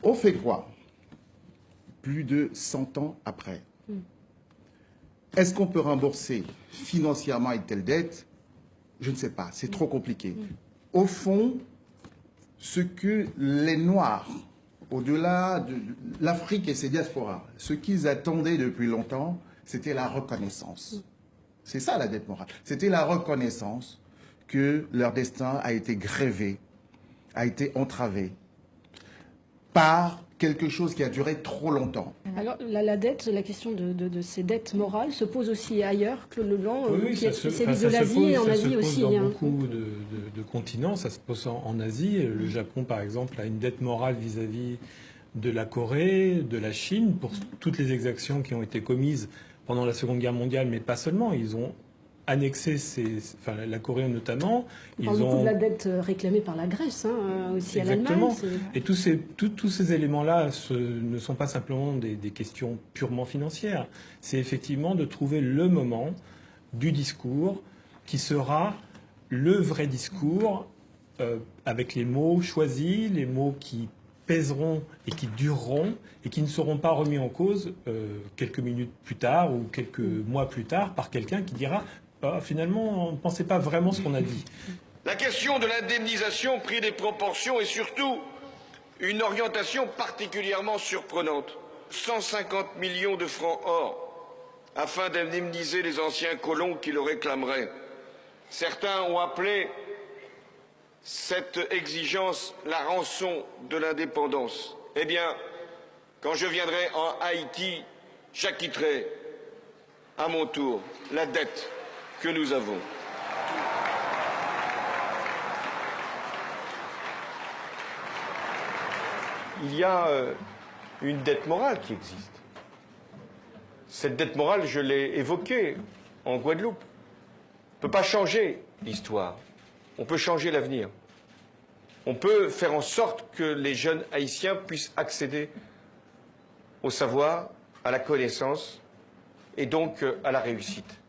On fait quoi plus de 100 ans après? Est-ce qu'on peut rembourser financièrement une telle dette? Je ne sais pas, c'est trop compliqué. Au fond, ce que les Noirs, au-delà de l'Afrique et ses diasporas, ce qu'ils attendaient depuis longtemps, c'était la reconnaissance. C'est ça la dette morale. C'était la reconnaissance que leur destin a été grévé, a été entravé par quelque chose qui a duré trop longtemps. Alors la dette, la question de ces dettes morales se pose aussi ailleurs que le blanc, qui est spécialisé de l'Asie et en Asie aussi. Ça se pose dans beaucoup de continents, ça se pose en Asie. Le Japon, par exemple, a une dette morale vis-à-vis de la Corée, de la Chine, pour toutes les exactions qui ont été commises pendant la Seconde Guerre mondiale, mais pas seulement. Ils ont annexé, la Corée notamment. On parle beaucoup de la dette réclamée par la Grèce, aussi à l'Allemagne. Et tous ces éléments-là ne sont pas simplement des questions purement financières. C'est effectivement de trouver le moment du discours qui sera le vrai discours, avec les mots choisis, les mots qui pèseront et qui dureront et qui ne seront pas remis en cause quelques minutes plus tard ou quelques mois plus tard par quelqu'un qui dira finalement on ne pensait pas vraiment ce qu'on a dit. La question de l'indemnisation prit des proportions et surtout une orientation particulièrement surprenante. 150 millions de francs or afin d'indemniser les anciens colons qui le réclameraient. Certains ont appelé cette exigence la rançon de l'indépendance. Eh bien, quand je viendrai en Haïti, j'acquitterai à mon tour la dette que nous avons. Il y a une dette morale qui existe. Cette dette morale, je l'ai évoquée en Guadeloupe. On ne peut pas changer l'histoire. On peut changer l'avenir. On peut faire en sorte que les jeunes haïtiens puissent accéder au savoir, à la connaissance et donc à la réussite.